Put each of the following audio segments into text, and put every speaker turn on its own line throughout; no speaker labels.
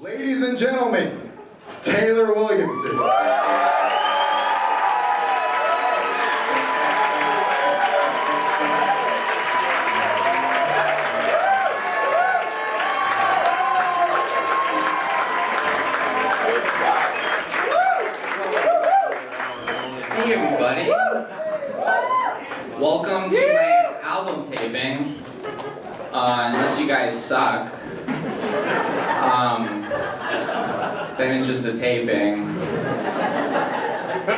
Ladies and gentlemen, Taylor Williamson.
Hey everybody, welcome to my album taping, unless you guys suck, then it's just a taping,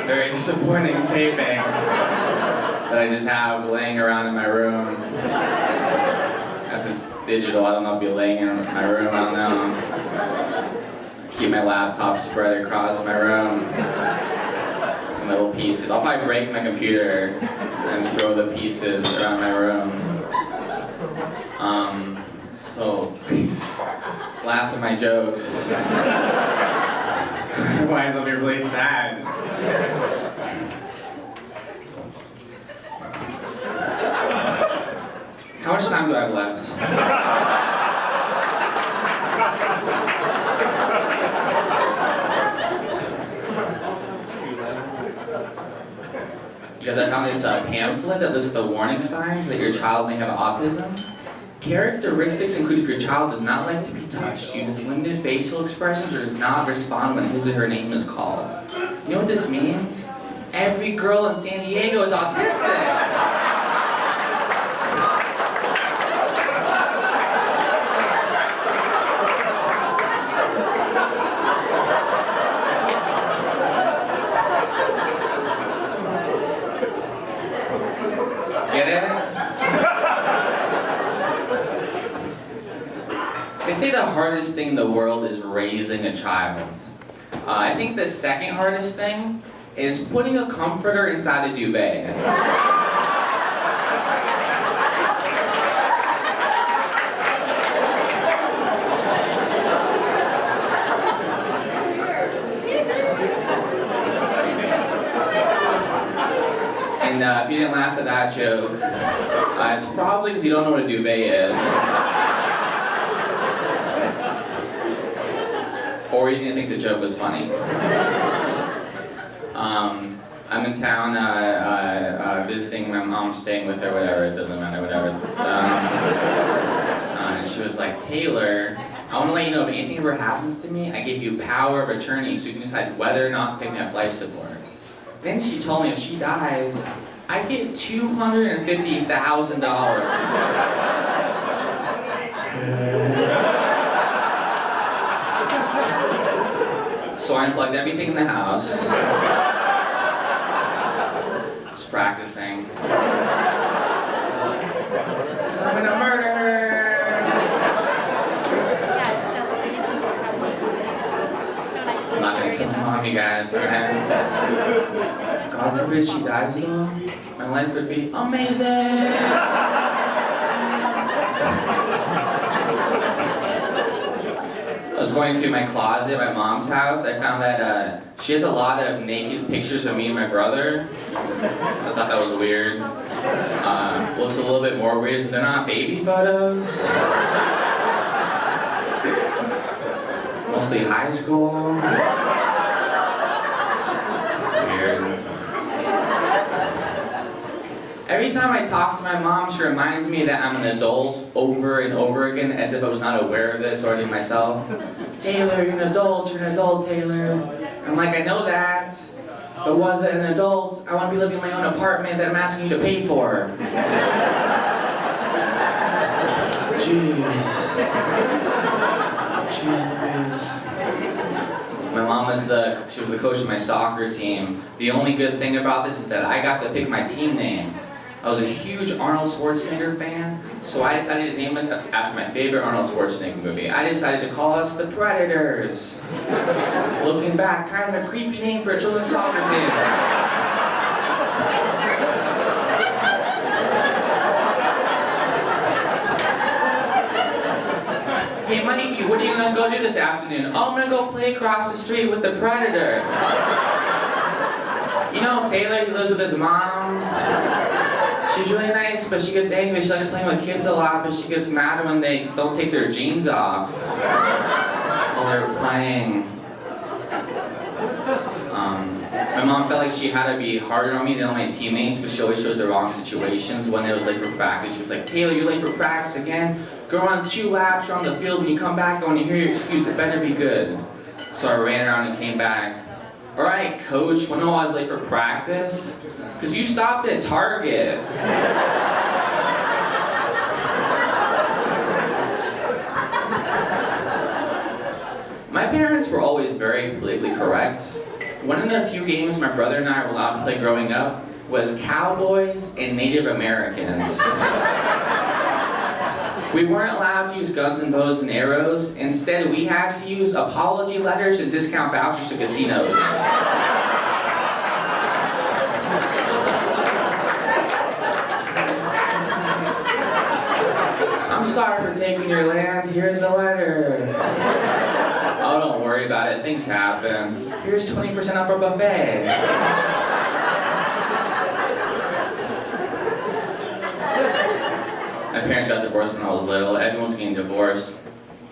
very disappointing taping that I just have laying around in my room. That's just digital, I don't know if you're laying in my room, I don't know. Keep my laptop spread across my room. Little pieces. I'll probably break my computer and throw the pieces around my room. So please laugh at my jokes. Otherwise I'll be really sad. How much time do I have left? Because I found this pamphlet that lists the warning signs that your child may have autism. Characteristics include if your child does not like to be touched, uses limited facial expressions, or does not respond when his or her name is called. You know what this means? Every girl in San Diego is autistic! Get it? They say the hardest thing in the world is raising a child. I think the second hardest thing is putting a comforter inside a duvet. And if you didn't laugh at that joke, it's probably because you don't know what a duvet is. Or you didn't think the joke was funny. I'm in town visiting my mom, staying with her, whatever, it doesn't matter, whatever. And she was like, Taylor, I want to let you know if anything ever happens to me, I give you power of attorney so you can decide whether or not to take me off life support. Then she told me if she dies, I get $250,000. So I unplugged everything in the house. Just practicing. So I'm gonna murder her. I'm not gonna kill my mom, you guys, alright? God forbid she dies though, my life would be amazing! I was going through my closet at my mom's house. I found that she has a lot of naked pictures of me and my brother. I thought that was weird. Looks a little bit more weird is they're not baby photos. Mostly high school. It's weird. Every time I talk to my mom, she reminds me that I'm an adult over and over again, as if I was not aware of this already myself. Taylor, you're an adult, Taylor. I'm like, I know that. If I wasn't an adult, I want to be living in my own apartment that I'm asking you to pay for. Jeez. Jeez Louise. My mom was she was the coach of my soccer team. The only good thing about this is that I got to pick my team name. I was a huge Arnold Schwarzenegger fan, so I decided to name us after my favorite Arnold Schwarzenegger movie. I decided to call us the Predators. Looking back, kind of a creepy name for a children's soccer team. Hey Mikey, what are you gonna go do this afternoon? Oh, I'm gonna go play across the street with the Predator. You know Taylor, he lives with his mom. She's really nice, but she gets angry. She likes playing with kids a lot, but she gets mad when they don't take their jeans off. while they were playing. My mom felt like she had to be harder on me than on my teammates, but she always chose the wrong situations. When it was late for practice, she was like, Taylor, you're late for practice again? Go on 2 laps around the field, when you come back, I want to hear your excuse, it better be good. So I ran around and came back. All right, coach, when I was late for practice? Because you stopped at Target. My parents were always very politically correct. One of the few games my brother and I were allowed to play growing up was Cowboys and Native Americans. We weren't allowed to use guns and bows and arrows. Instead, we had to use apology letters and discount vouchers to casinos. I'm sorry for taking your land. Here's a letter. Oh, don't worry about it. Things happen. Here's 20% off our buffet. My parents got divorced when I was little. Everyone's getting divorced.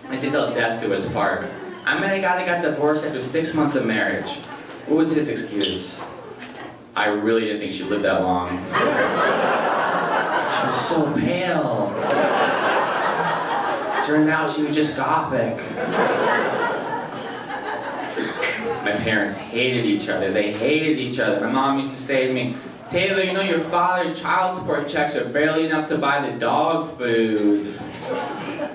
They say they'll death do us part. I met a guy that got divorced after 6 months of marriage. What was his excuse? I really didn't think she lived that long. She was so pale. Turned out she was just gothic. My parents hated each other. They hated each other. My mom used to say to me, Taylor, you know your father's child support checks are barely enough to buy the dog food.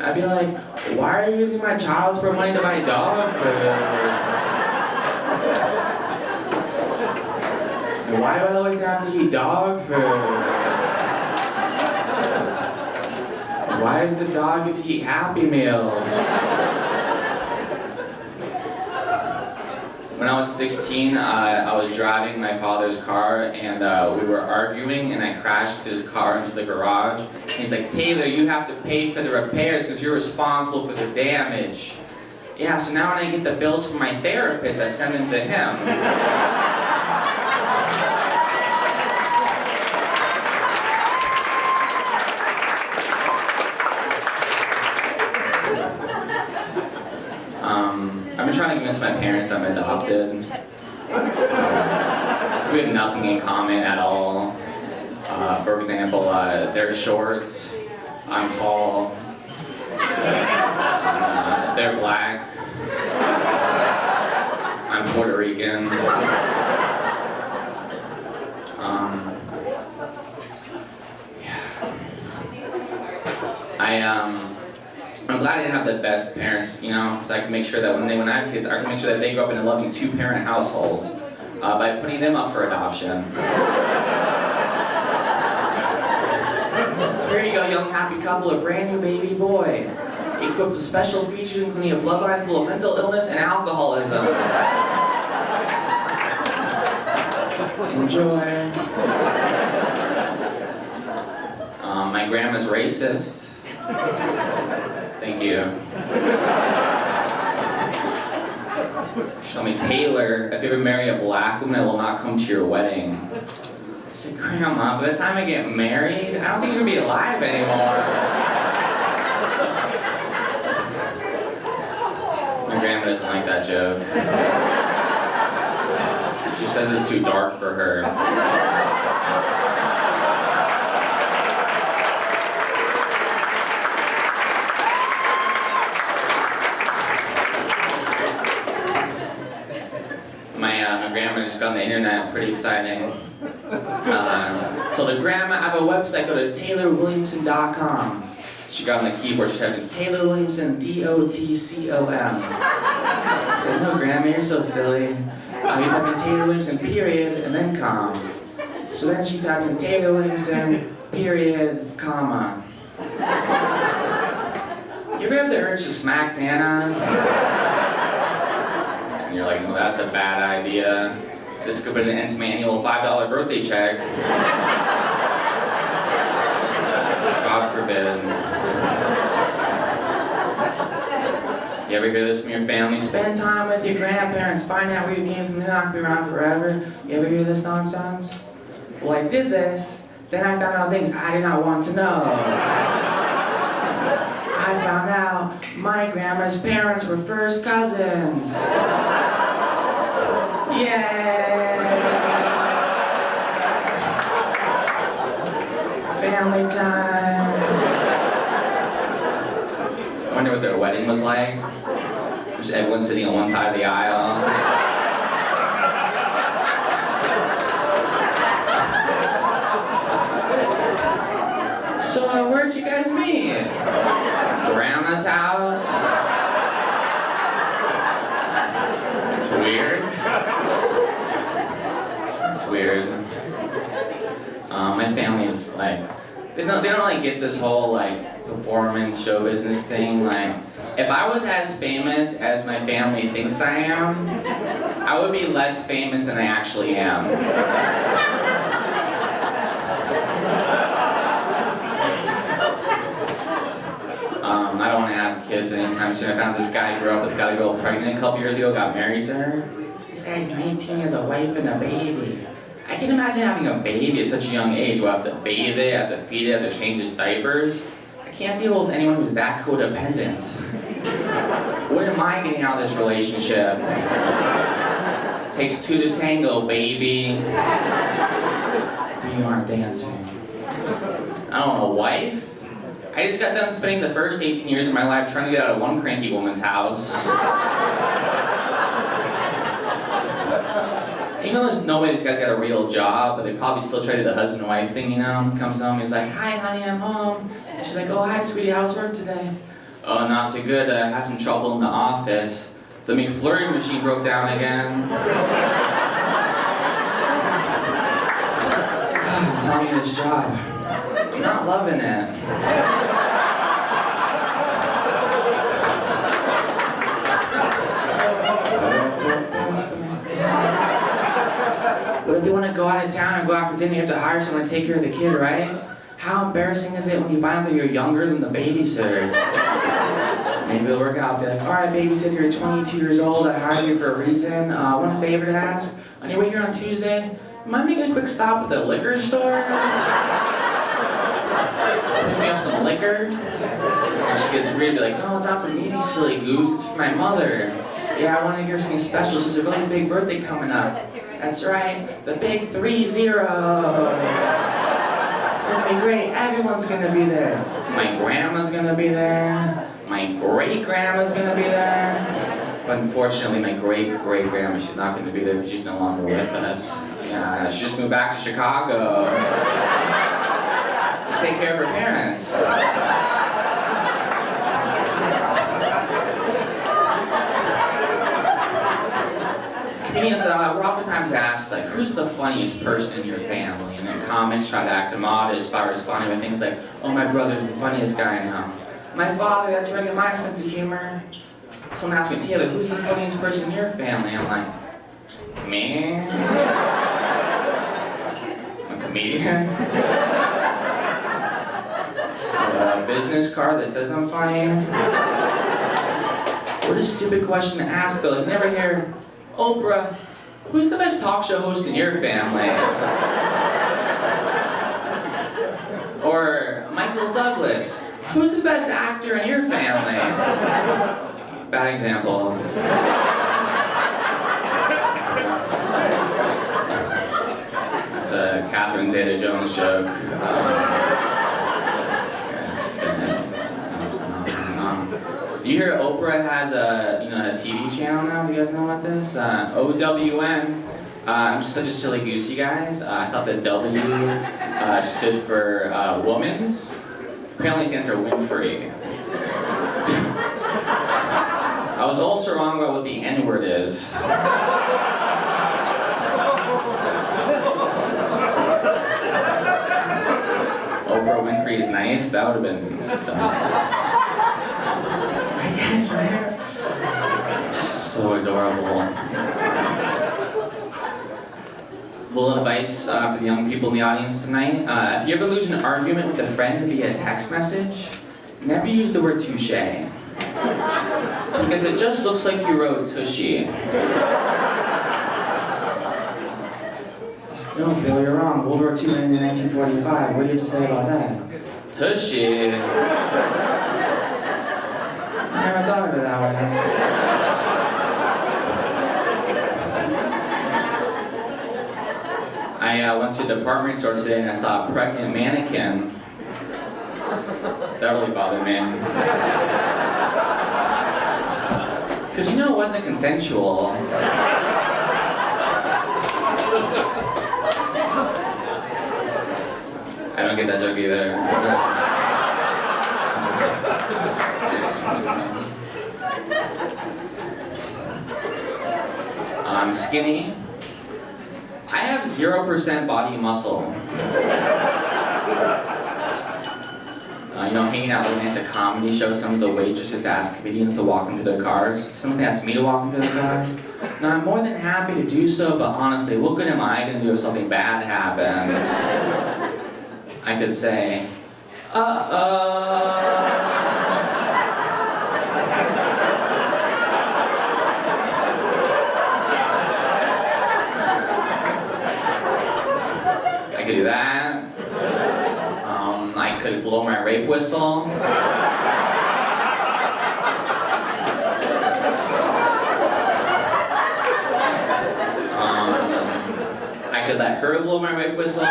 I'd be like, why are you using my child support money to buy dog food? And why do I always have to eat dog food? Why does the dog get to eat Happy Meals? When I was 16, I was driving my father's car, and we were arguing, and I crashed his car into the garage. And he's like, Taylor, you have to pay for the repairs because you're responsible for the damage. Yeah, so now when I get the bills from my therapist, I send them to him. I've been trying to convince my parents that I'm adopted. So we have nothing in common at all. For example, they're short, I'm tall, they're black, I'm Puerto Rican. I'm glad I didn't have the best parents, you know, because I can make sure that when I have kids, I can make sure that they grow up in a loving 2-parent household by putting them up for adoption. Here you go, young happy couple, a brand new baby boy, equipped with special features including a bloodline full of mental illness and alcoholism. Enjoy. My grandma's racist. Thank you. She told me, Taylor, if you ever marry a black woman, I will not come to your wedding. I said, Grandma, by the time I get married, I don't think you're gonna be alive anymore. My grandma doesn't like that joke. She says it's too dark for her. My grandma just got on the internet, pretty exciting. Told her, Grandma, I have a website, go to TaylorWilliamson.com. She got on the keyboard, she typed in Taylor Williamson, DOTCOM. I said, no, Grandma, you're so silly. You type in Taylor Williamson, period, and then com. So then she typed in Taylor Williamson, period, comma. You ever have the urge to smack Nana? And you're like, no, that's a bad idea. This could put an end to my annual $5 birthday check. God forbid. You ever hear this from your family? Spend time with your grandparents. Find out where you came from. They're not going to be around forever. You ever hear this nonsense? Well, I did this. Then I found out things I did not want to know. I found out My grandma's parents were first cousins. Yay! Family time. I wonder what their wedding was like. Just everyone sitting on one side of the aisle. So, where'd you guys meet? Grandma's house? It's weird. It's weird. My family is like, they don't like get this whole like performance show business thing. Like, if I was as famous as my family thinks I am, I would be less famous than I actually am. I don't want to have kids anytime soon. I found this guy grew up with, got a girl pregnant a couple years ago, got married to her. This guy's 19, has a wife and a baby. I can imagine having a baby at such a young age. We'll have to bathe it, have to feed it, have to change its diapers. I can't deal with anyone who's that codependent. Wouldn't mind getting out of this relationship. Takes two to tango, baby. We aren't dancing. I don't know, wife? I just got done spending the first 18 years of my life trying to get out of one cranky woman's house. You know, there's no way this guy's got a real job, but they probably still try to do the husband and wife thing, you know? Comes home, he's like, hi, honey, I'm home. And she's like, oh, hi, sweetie, how's work today? Oh, not too good. Had some trouble in the office. The McFlurry machine broke down again. I'm telling you, this job, I'm not loving it. But if you want to go out of town or go out for dinner, you have to hire someone to take care of the kid, right? How embarrassing is it when you find out that you're younger than the babysitter? Maybe it'll work out. Be like, all right, babysitter, you're 22 years old. I hired you for a reason. One favor to ask. On your way here on Tuesday, you mind making a quick stop at the liquor store? Pick me up some liquor? And she gets weird, be like, no, it's not for me, silly goose. It's for my mother. Yeah, I want to give her something special. She's a really big birthday coming up. That's right, the big 3-0. It's gonna be great. Everyone's gonna be there. My grandma's gonna be there. My great-grandma's gonna be there. But unfortunately, my great-great-grandma, she's not gonna be there because she's no longer with us. Yeah, she just moved back to Chicago to take care of her parents. Comedians, we're oftentimes asked, like, who's the funniest person in your family? And then comics try to act modest by responding with things like, oh, my brother's the funniest guy I know. My father, that's right in my sense of humor. Someone asked me, Taylor, who's the funniest person in your family? I'm like, me? I'm a comedian? A business card that says I'm funny? What a stupid question to ask, though. Like, never hear, Oprah, who's the best talk show host in your family? Or Michael Douglas, who's the best actor in your family? Bad example. That's a Catherine Zeta-Jones joke. You hear Oprah has a TV channel now? Do you guys know about this? OWN. I'm just such a silly goose, you guys. I thought the W stood for woman's. Apparently it stands for Winfrey. I was also wrong about what the N-word is. Oprah Winfrey is nice? That would have been dumb. Right, right? So adorable. Little advice for the young people in the audience tonight. If you ever lose an argument with a friend via text message, never use the word touche. Because it just looks like you wrote tushy. No, Bill, you're wrong. World War II ended in 1945. What do you have to say about that? Tushy. never thought of it that way. I went to the department store today and I saw a pregnant mannequin. That really bothered me. Because it wasn't consensual. I don't get that joke either. I'm skinny. I have 0% body muscle. Hanging out when it's a comedy show, some of the waitresses ask comedians to walk into their cars. Someone asked me to walk into their cars. Now, I'm more than happy to do so, but honestly, what good am I going to do if something bad happens? I could say, I could do that. I could blow my rape whistle. I could let her blow my rape whistle.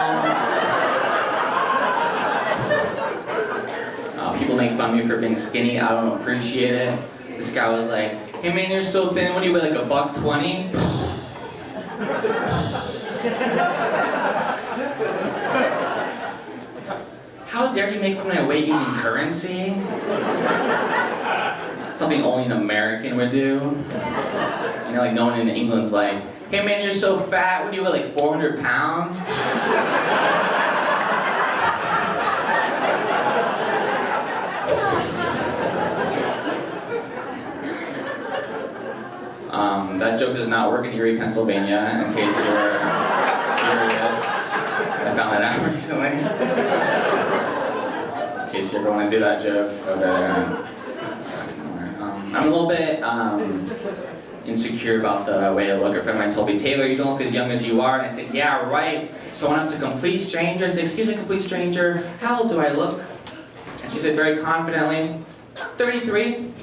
People make fun of me for being skinny. I don't appreciate it. This guy was like, "Hey man, you're so thin. What do you weigh, like $120?" How dare you make fun of my weight using currency? Something only an American would do. Like no one in England's like, "Hey man, you're so fat. What do you weigh, like 400 pounds?" That joke does not work in Erie, Pennsylvania, in case you're curious. I found that out recently. In case you ever want to do that joke, go there. I'm a little bit insecure about the way I look. A friend of mine told me, "Taylor, you don't look as young as you are." And I said, "Yeah, right." So I went up to a complete stranger. I said, "Excuse me, complete stranger, how old do I look?" And she said very confidently, 33.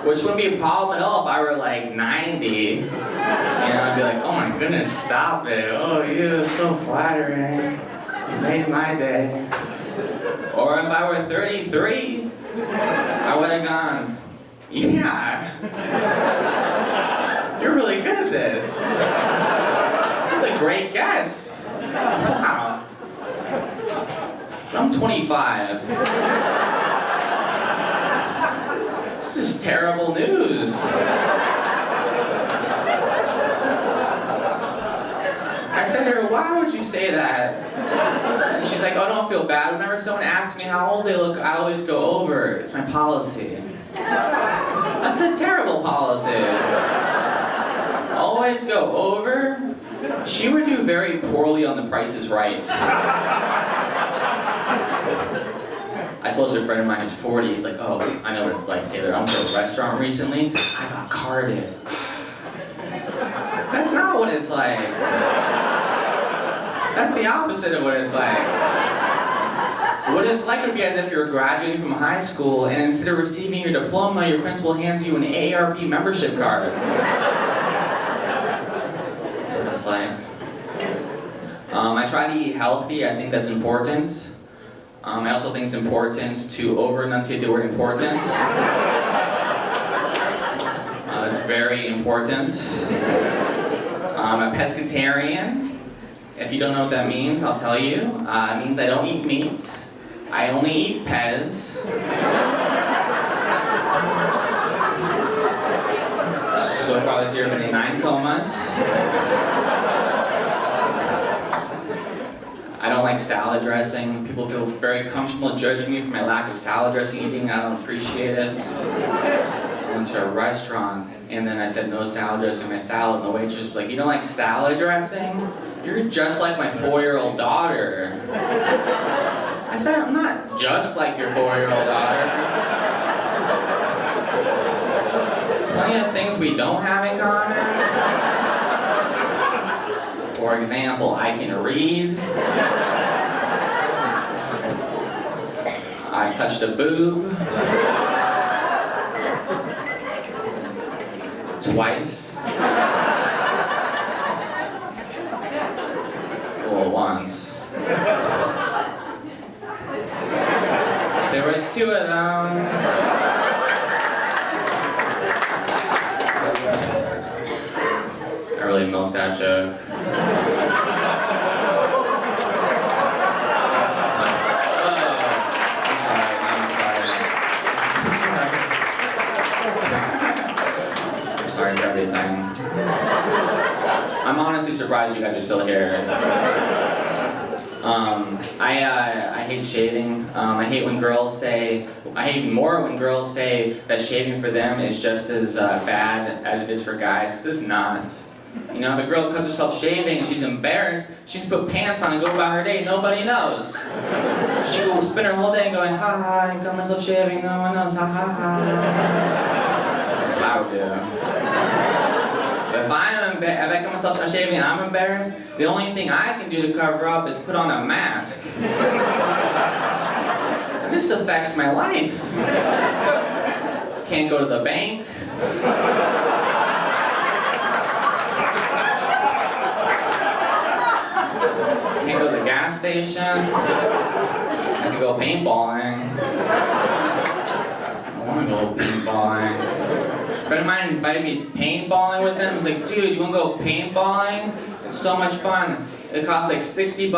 Which wouldn't be a problem at all if I were like 90. I'd be like, "Oh my goodness, stop it. Oh, you're so flattering. You made my day." Or if I were 33, I would have gone, "Yeah. You're really good at this. That's a great guess. Wow. I'm 25. This is terrible news." I said to her, "Why would you say that?" And she's like, "Oh, don't feel bad. Whenever someone asks me how old they look, I always go over. It's my policy." That's a terrible policy. Always go over? She would do very poorly on The Price is Right. I told a friend of mine who's 40, he's like, "Oh, I know what it's like, Taylor. I went to a restaurant recently, I got carded." That's not what it's like. That's the opposite of what it's like. What it's like would be as if you're graduating from high school and instead of receiving your diploma, your principal hands you an AARP membership card. That's what it's like. I try to eat healthy. I think that's important. I also think it's important to over-enunciate the word important. It's very important. I'm a pescatarian. If you don't know what that means, I'll tell you. It means I don't eat meat. I only eat Pez. So far this year I've been in 9 comas. I don't like salad dressing. People feel very comfortable judging me for my lack of salad dressing eating. I don't appreciate it. I went to a restaurant and then I said no salad dressing in my salad and the waitress was like, "You don't like salad dressing? You're just like my 4-year-old daughter." I said, "I'm not just like your 4-year-old daughter." Plenty of things we don't have in common. For example, I can read. I touched a boob. Twice. Well, once. There was 2 of them. I really milked that joke. I'm sorry for everything. I'm honestly surprised you guys are still here. I hate shaving. I hate more when girls say that shaving for them is just as bad as it is for guys, because it's not. You know, if a girl cuts herself shaving and she's embarrassed, she can put pants on and go about her day, nobody knows. She will spend her whole day going, ha ha, I cut myself shaving, no one knows, ha ha ha. That's what I would do. But if I cut myself shaving and I'm embarrassed, the only thing I can do to cover up is put on a mask. And this affects my life. Can't go to the bank. Can't go to the gas station. I could go paintballing. I want to go paintballing. A friend of mine invited me paintballing with him. He's like, dude, you want to go paintballing? It's so much fun. It costs like $60.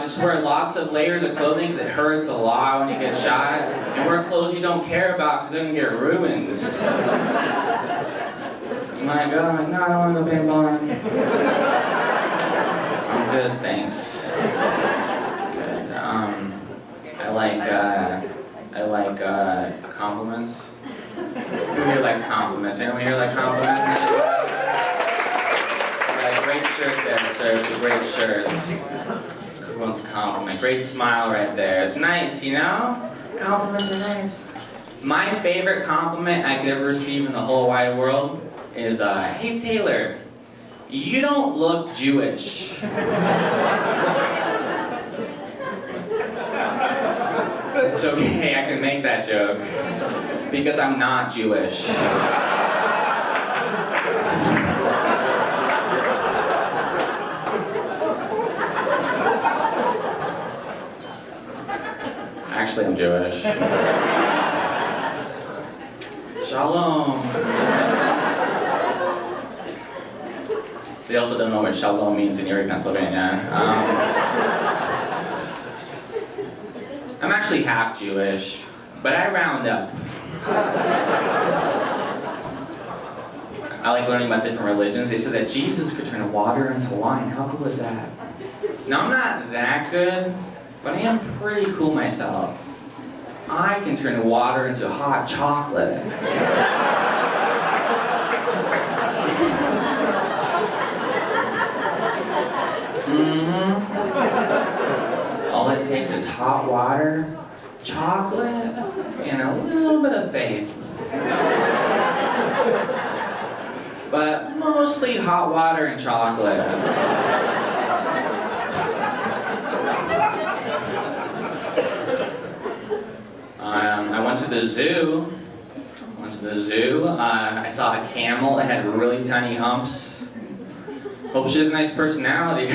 Just wear lots of layers of clothing because it hurts a lot when you get shot. And wear clothes you don't care about because they're going to get ruined. You want to go? I'm like, no, I don't want to go paintballing. I'm good, thanks. Good. I like compliments. Who here likes compliments? Anyone here like compliments? Great shirt there, sir. It's a great shirt. Everyone's a compliment. Great smile right there. It's nice, you know? Compliments are nice. My favorite compliment I could ever receive in the whole wide world is, hey Taylor, you don't look Jewish. It's okay, I can make that joke. Because I'm not Jewish. Actually, I'm Jewish. Shalom. They also don't know what shalom means in Erie, Pennsylvania. I'm actually half Jewish, but I round up. I like learning about different religions. They said that Jesus could turn water into wine. How cool is that? Now, I'm not that good, but I am pretty cool myself. I can turn water into hot chocolate. All it takes is hot water, chocolate, and a little bit of faith. But mostly hot water and chocolate. I went to the zoo. I saw a camel. It had really tiny humps. Hope she has a nice personality.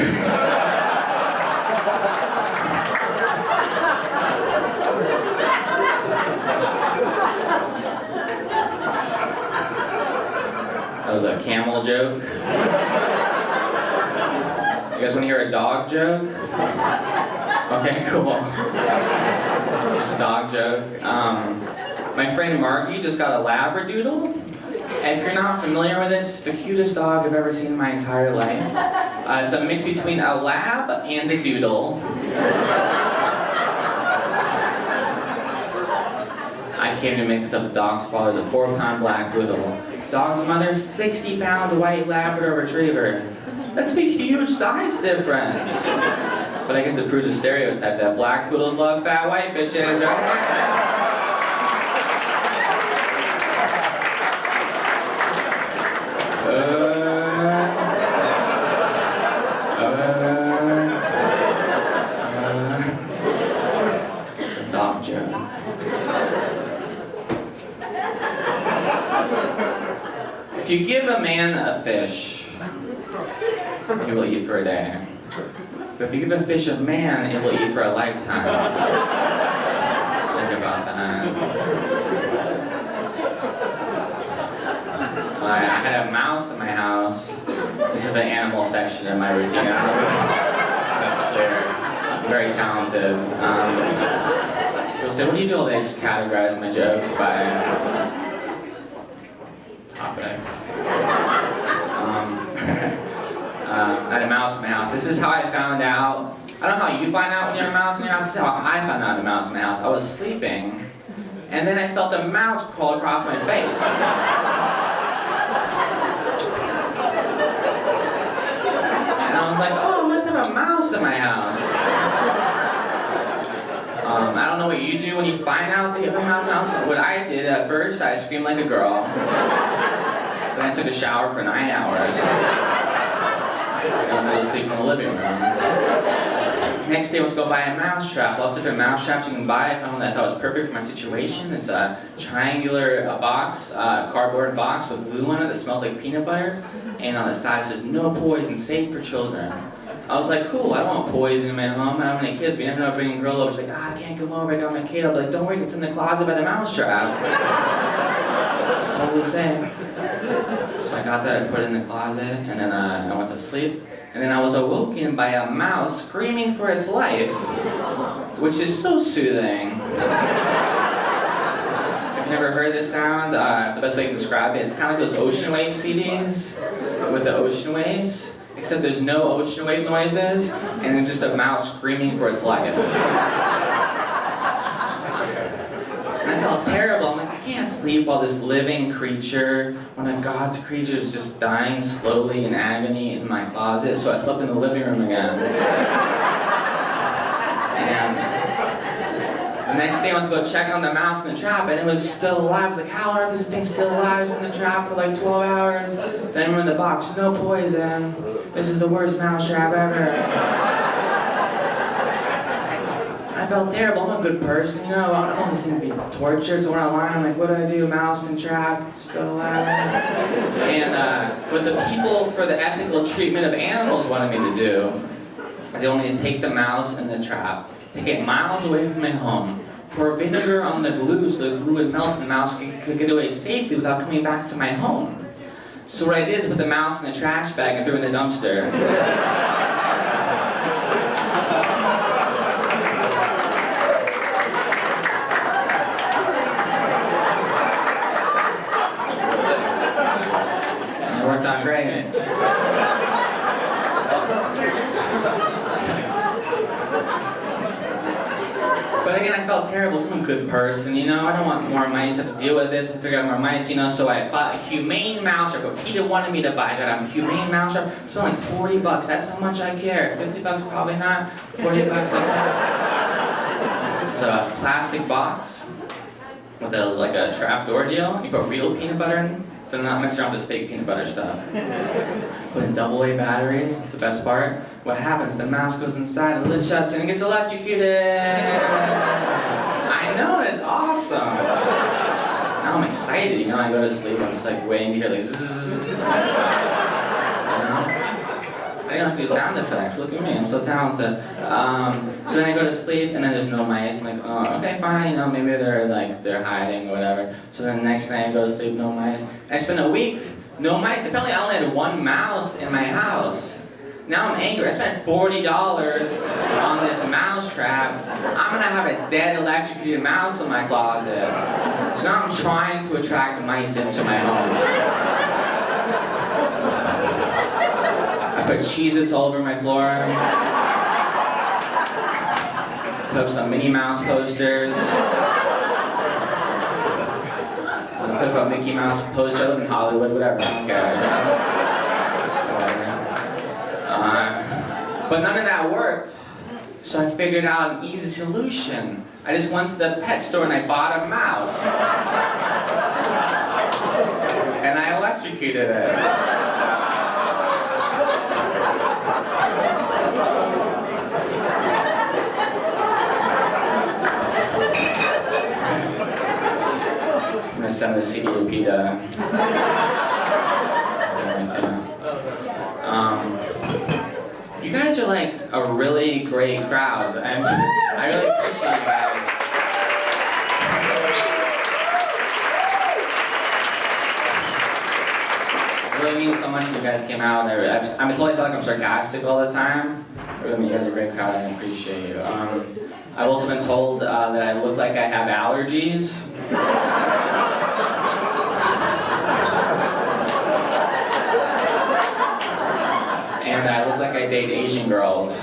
That was a camel joke. You guys want to hear a dog joke? Okay, cool. Here's a dog joke. My friend Margie just got a Labradoodle. And if you're not familiar with this, it's the cutest dog I've ever seen in my entire life. It's a mix between a lab and a doodle. I came to make this up. The dog's father is a 4-pound black poodle. Dog's mother, 60-pound white Labrador retriever. That's a huge size difference. But I guess it proves a stereotype that black poodles love fat white bitches, right? It's a dog joke. If you give a man a fish, he will eat for a day. But if you give a fish a man, it will eat for a lifetime. Just think about that. I had a mouse in my house. This is the animal section of my routine. That's clear. I'm very talented. People say, what do you do all day? I just categorize my jokes by topics. I had a mouse in my house. This is how I found out. I don't know how you find out when you're a mouse in your house. This is how I found out a mouse in my house. I was sleeping, and then I felt a mouse crawl across my face. And I was like, oh, I must have a mouse in my house. I don't know what you do when you find out that you have a mouse in the house. What I did at first, I screamed like a girl. Then I took a shower for 9 hours. I went to sleep in the living room. Next day, I was to go buy a mouse trap. Lots of different mouse traps you can buy. I found one that I thought was perfect for my situation. It's a triangular box, cardboard box with glue on it that smells like peanut butter. And on the side it says, no poison, safe for children. I was like, cool, I don't want poison in my home. I don't have any kids. We never know if bringing a girl over. She's like, I can't come over, I got my kid. I'll be like, don't worry, it's in the closet by the mouse trap. It's totally safe. So I got that, I put it in the closet, and then I went to sleep. And then I was awoken by a mouse screaming for its life, which is so soothing. If you've never heard this sound, the best way I can describe it, it's kind of like those ocean wave CDs with the ocean waves, except there's no ocean wave noises, and it's just a mouse screaming for its life. And I felt terrible. I'm like, I can't sleep while this living creature, one of God's creatures, is just dying slowly in agony in my closet. So I slept in the living room again. And the next day I went to go check on the mouse in the trap, and it was still alive. I was like, how are this thing still alive? It's in the trap for like 12 hours. Then I remember in the box, no poison. This is the worst mouse trap ever. I felt terrible. I'm a good person, you know. I don't want this thing to be tortured. So when I'm lying, I'm like, what do I do? Mouse and trap, still alive. And what the people for the ethical treatment of animals wanted me to do is they wanted me to take the mouse and the trap, take it miles away from my home, pour vinegar on the glue so the glue would melt and the mouse could get away safely without coming back to my home. So what I did is put the mouse in a trash bag and threw it in the dumpster. Worked out great. But again, I felt terrible. I'm a good person, you know. I don't want more mice to have to deal with this and figure out more mice, you know. So I bought a Humane mouse trap. What Peter wanted me to buy. I got a Humane mouse trap. I spent like $40. That's how much I care. $50 probably not. $40 I care. It's a plastic box with a trap door deal. You put real peanut butter in. So I'm not messing around with this fake peanut butter stuff. Put in AA batteries, it's the best part. What happens, the mouse goes inside, the lid shuts, and it gets electrocuted! I know, it's awesome! Now I'm excited, you know, I go to sleep, I'm just like waiting to hear like zzz. You know? I don't have to do sound effects, look at me, I'm so talented. So then I go to sleep, and then there's no mice. I'm like, oh, okay, fine, you know, maybe they're hiding or whatever. So then the next night I go to sleep, no mice. And I spent a week, no mice. Apparently I only had one mouse in my house. Now I'm angry. I spent $40 on this mouse trap. I'm gonna have a dead electrocuted mouse in my closet. So now I'm trying to attract mice into my home. I put Cheez-Its all over my floor. Put up some Minnie Mouse posters. Put up a Mickey Mouse poster. I live in Hollywood, whatever, I don't care. But none of that worked. So I figured out an easy solution. I just went to the pet store and I bought a mouse. And I electrocuted it. I'm gonna send the CD to PETA. like a really great crowd, and I really appreciate you guys. It really means so much that you guys came out. I totally sound like I'm sarcastic all the time. I really mean you guys are a great crowd, and I appreciate you. I've also been told that I look like I have allergies. And I look like I date Asian girls.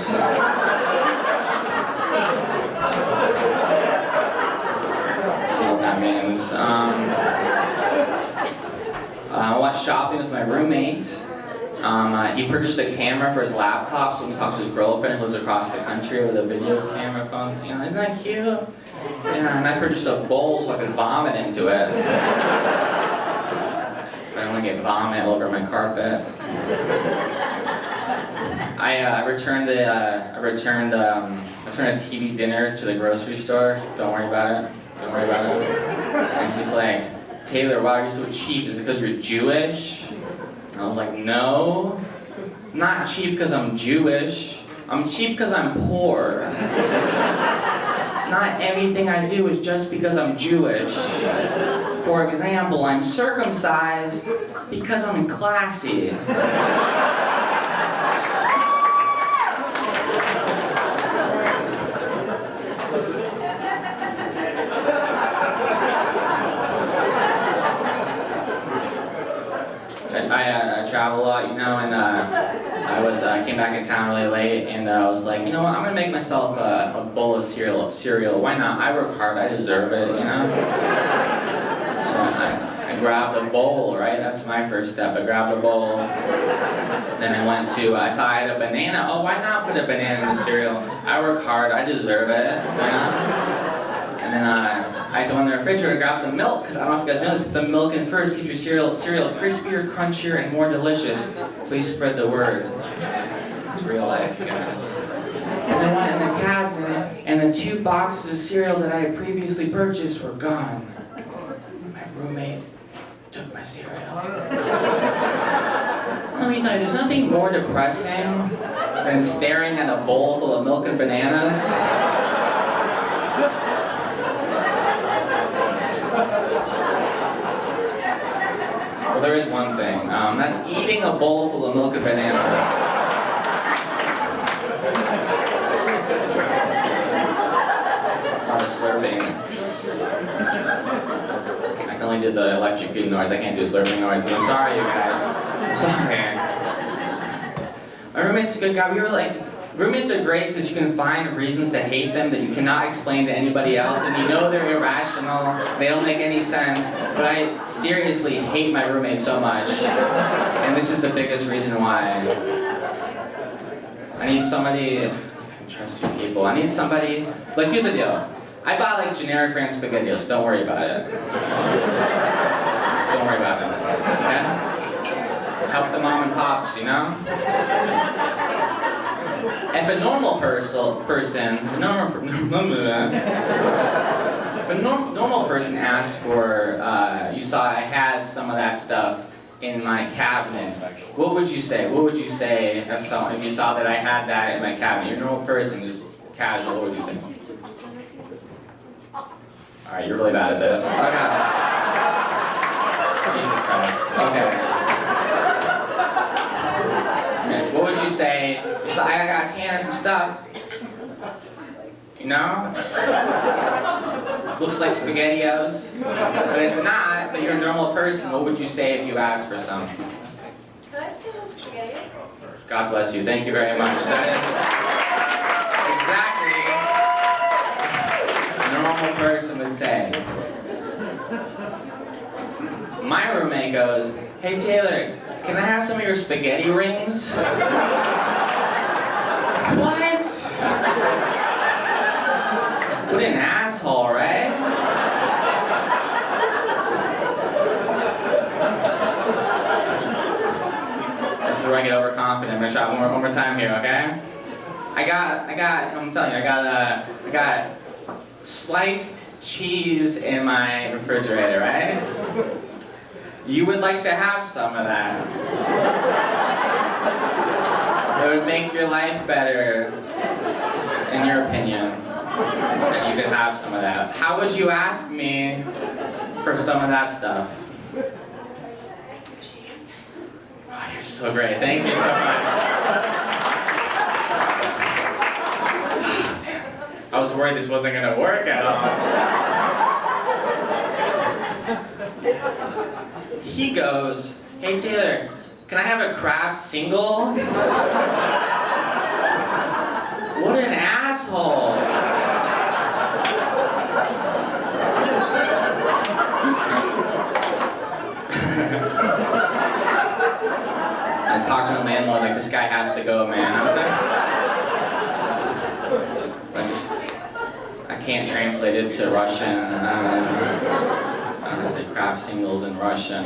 What that means. I went shopping with my roommate. He purchased a camera for his laptop so when he talks to his girlfriend who lives across the country with a video camera phone. You know, isn't that cute? Yeah, and I purchased a bowl so I could vomit into it. So I don't want to get vomit all over my carpet. I returned a TV dinner to the grocery store. Don't worry about it. Don't worry about it. And he's like, Taylor, why are you so cheap? Is it because you're Jewish? And I was like, no. I'm not cheap because I'm Jewish. I'm cheap because I'm poor. Not everything I do is just because I'm Jewish. For example, I'm circumcised because I'm classy. I travel a lot, you know, and I came back in town really late, and I was like, you know what, I'm gonna make myself a bowl of cereal. Why not? I work hard, I deserve it, you know? So I grabbed a bowl, right? That's my first step. I grabbed a bowl. Then I saw I had a banana. Oh, why not put a banana in the cereal? I work hard, I deserve it, you know? And then I went in the refrigerator and grabbed the milk, because I don't know if you guys know this, but the milk in first keeps your cereal crispier, crunchier, and more delicious. Please spread the word. It's real life, you guys. And I went in the cabinet, and the 2 boxes of cereal that I had previously purchased were gone. My roommate took my cereal. Let me tell you, there's nothing more depressing than staring at a bowl full of milk and bananas. Well, there is one thing. That's eating a bowl full of milk and bananas. A lot of slurping. I can only do the electrocuting noise. I can't do slurping noises. I'm sorry, you guys. I'm sorry. My roommate's a good guy. We were like, roommates are great because you can find reasons to hate them that you cannot explain to anybody else, and you know they're irrational, they don't make any sense, but I seriously hate my roommate so much, and this is the biggest reason why. I need somebody, I can trust you people, I need somebody, like here's the deal, I buy like generic brand SpaghettiOs, don't worry about it. Don't worry about it, okay? Help the mom and pops, you know? If a normal person asked for, you saw I had some of that stuff in my cabinet, what would you say? What would you say if you saw that I had that in my cabinet? You're a normal person, just casual, what would you say? Alright, you're really bad at this. Okay. Jesus Christ. Okay. Yes, what would you say? So I got a can of some stuff. You know? Looks like SpaghettiOs. But it's not, but you're a normal person. What would you say if you asked for some?
Can I have some SpaghettiOs?
God bless you. Thank you very much. That is exactly what a normal person would say. My roommate goes, hey Taylor, can I have some of your spaghetti rings? What? What an asshole, right? This is where I get overconfident. I'm gonna try one more time here, okay? I'm telling you, I got sliced cheese in my refrigerator, right? You would like to have some of that. It would make your life better, in your opinion. And you could have some of that. How would you ask me for some of that stuff? Oh, you're so great. Thank you so much. I was worried this wasn't going to work at all. He goes, "Hey Taylor, can I have a crab single?" What an asshole. I talked to the landlord like, this guy has to go, man. I can't translate it to Russian. I don't know, say crab singles in Russian.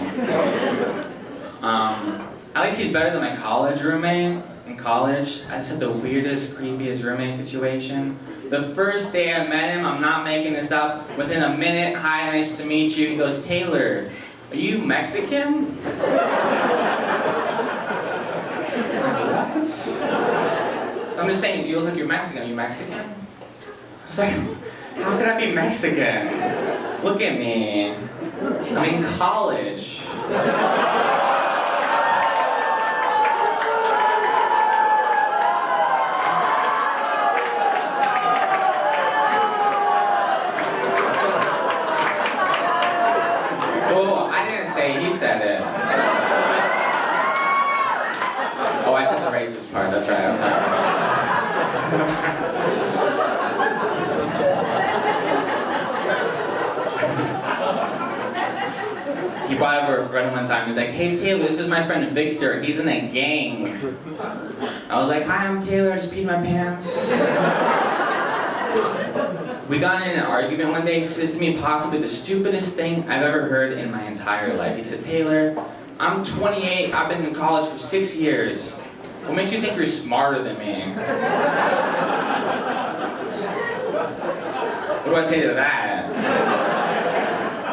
I think she's better than my college roommate. In college, I just had the weirdest, creepiest roommate situation. The first day I met him, I'm not making this up, within a minute, "Hi, nice to meet you." He goes, "Taylor, are you Mexican?" I'm just saying, you look like you're Mexican. Are you Mexican? I was like, how could I be Mexican? Look at me. I'm in college. Oh, I didn't say it, he said it. Oh, I said the racist part, that's right, I'm sorry. He brought over a friend one time, he's like, "Hey Taylor, this is my friend Victor, he's in a gang." I was like, "Hi, I'm Taylor, I just peed my pants." We got in an argument one day. He said to me possibly the stupidest thing I've ever heard in my entire life. He said, "Taylor, I'm 28, I've been in college for 6 years. What makes you think you're smarter than me?" What do I say to that?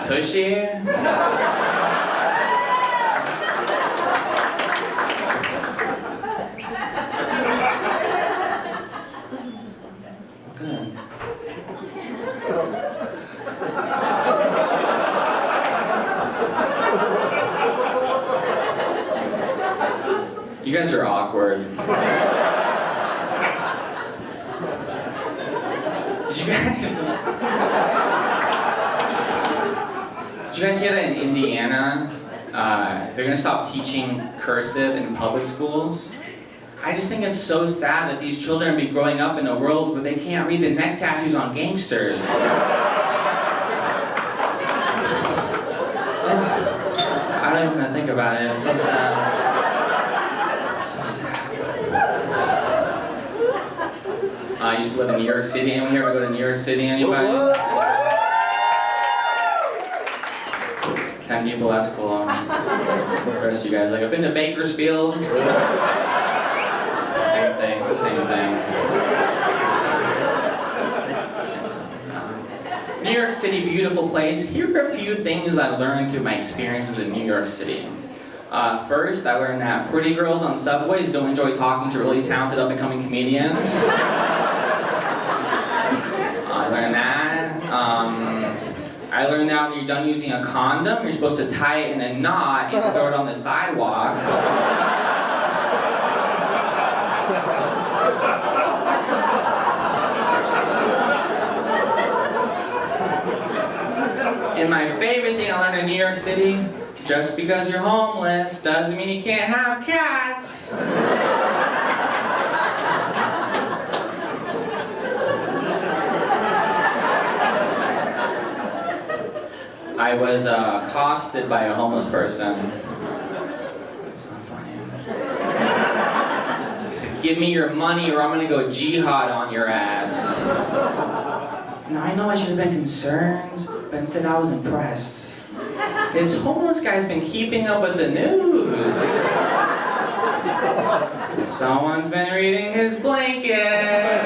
Tushy? Good. You guys are awkward. Did you guys hear that in Indiana, they're gonna stop teaching cursive in public schools? I just think it's so sad that these children will be growing up in a world where they can't read the neck tattoos on gangsters. I don't even want to think about it, it's so sad. I used to live in New York City. Anyone here ever go to New York City? Anybody? 10 people, that's cool. The rest of you guys, like, I've been to Bakersfield. It's the same thing, it's the same thing. New York City, beautiful place. Here are a few things I learned through my experiences in New York City. First, I learned that pretty girls on subways don't enjoy talking to really talented up-and-coming comedians. I learned that. I learned that when you're done using a condom, you're supposed to tie it in a knot and throw it on the sidewalk. And my favorite thing I learned in New York City, just because you're homeless doesn't mean you can't have cats. I was accosted by a homeless person. It's not funny. He said, "Give me your money or I'm gonna go jihad on your ass." Now I know I should have been concerned, but instead I was impressed. This homeless guy's been keeping up with the news. Someone's been reading his blanket.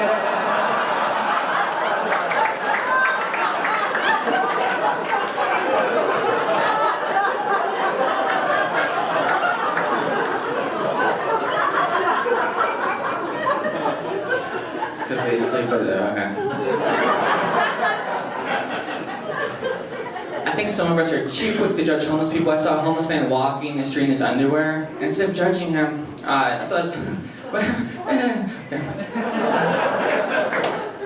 Okay. I think some of us are too quick to judge homeless people. I saw a homeless man walking the street in his underwear. And instead of judging him,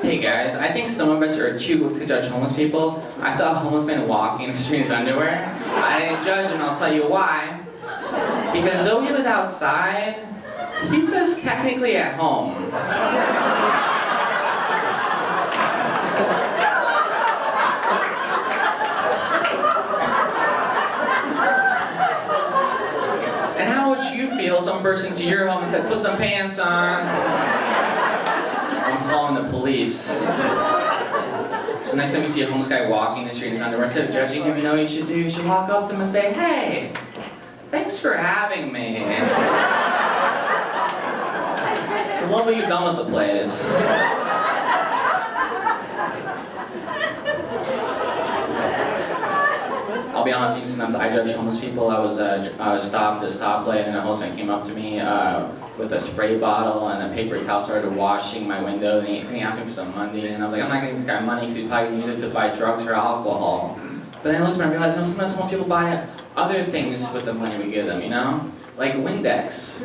Hey guys, I think some of us are too quick to judge homeless people. I saw a homeless man walking the street in his underwear. I didn't judge him, and I'll tell you why. Because though he was outside, he was technically at home. And how would you feel if some person to your home and said, put some pants on? I'm calling the police. So next time you see a homeless guy walking the street in his underwear, instead of judging him, you know what you should do? You should walk up to him and say, hey, thanks for having me. What have you done with the place? I'll be honest, even sometimes I judge homeless people. I was stopped at a stoplight and a homeless man came up to me with a spray bottle and a paper towel, started washing my window, and he asked me for some money, and I was like, I'm not giving this guy money because he's probably going to use it to buy drugs or alcohol. But then I looked and I realized, sometimes homeless people buy other things with the money we give them, you know? Like Windex.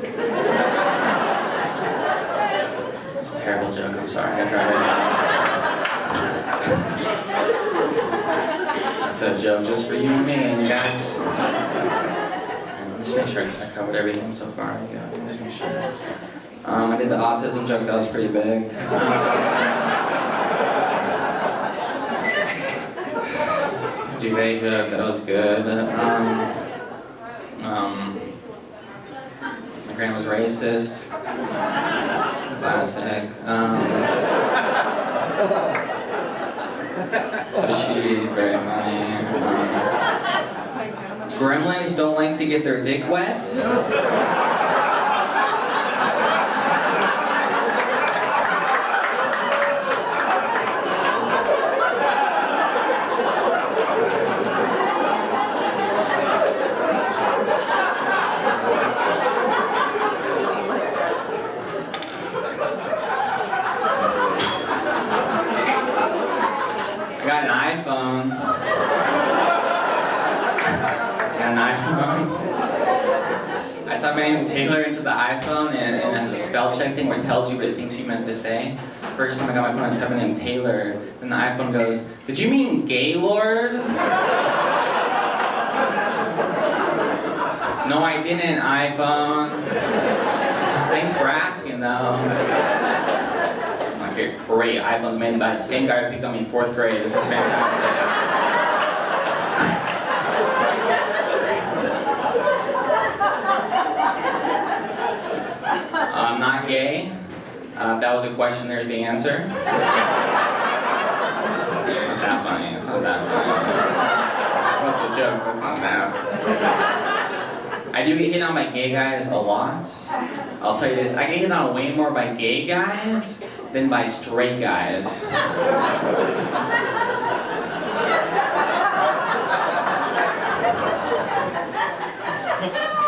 It's a terrible joke, I'm sorry, I tried it. It's a joke just for you and me, and you guys. Let me just make sure I covered everything so far. Yeah, just make sure. I did the autism joke, that was pretty big. Duvet joke, that was good. My grandma's racist. Classic. So she, very funny. Gremlins don't like to get their dick wet. I got an iPhone. I typed my name Taylor into the iPhone, and it has a spell check thing where it tells you what it thinks you meant to say. First time I got my phone, I typed my name Taylor, then the iPhone goes, did you mean Gaylord? No, I didn't, iPhone. Thanks for asking, though. Okay, great, iPhone's made by the same guy who picked on me in 4th grade. This is fantastic. I'm not gay. If that was a question, there's the answer. It's not that funny, it's not that funny. What's the joke? That's not that. I do get hit on by gay guys a lot. I'll tell you this, I get hit on way more by gay guys than by straight guys. I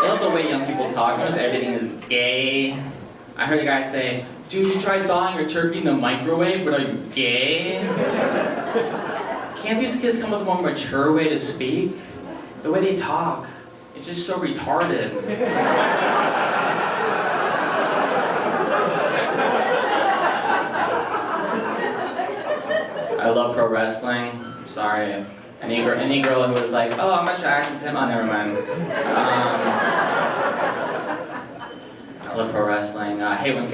love the way young people talk. Almost everything is gay. I heard a guy say, dude, you tried thawing your turkey in the microwave, but are you gay? Can't these kids come with a more mature way to speak? The way they talk, it's just so retarded. I love pro wrestling. I'm sorry. Any girl who was like, oh, I'm attracted to him. Oh, never mind. I love pro wrestling. I hate when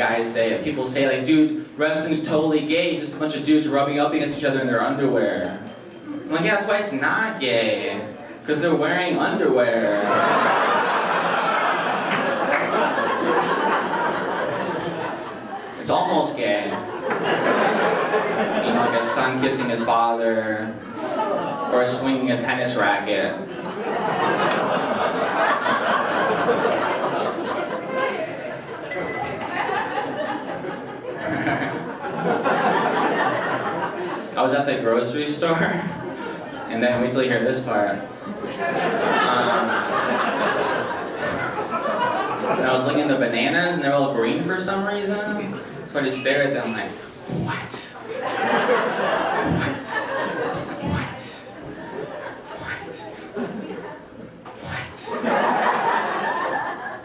people say like, dude, wrestling's totally gay. Just a bunch of dudes rubbing up against each other in their underwear. I'm like, yeah, that's why it's not gay. Because they're wearing underwear. It's almost gay. You know, like a son kissing his father, or swinging a tennis racket. I was at the grocery store, and then wait till you hear this part. And I was looking at the bananas, and they're all green for some reason. So I just stared at them like, what?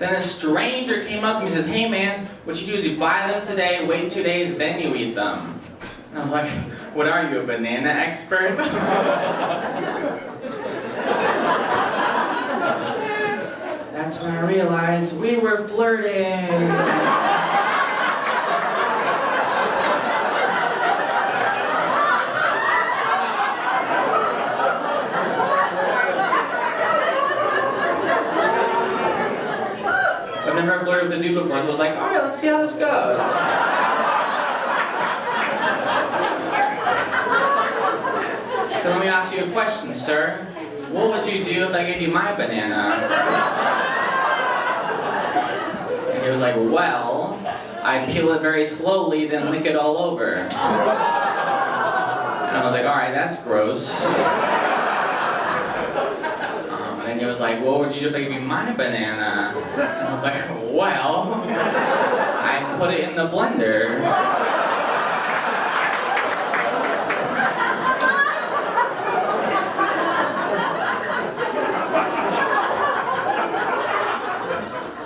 Then a stranger came up to me and says, hey man, what you do is you buy them today, wait 2 days, then you eat them. And I was like, what are you, a banana expert? That's when I realized we were flirting. I've never flirted with a dude before, so I was like, alright, let's see how this goes. So let me ask you a question, sir. What would you do if I gave you my banana? And he was like, well, I peel it very slowly, then lick it all over. And I was like, alright, that's gross. And then he was like, what would you do if I gave you my banana? And I was like, well, I put it in the blender.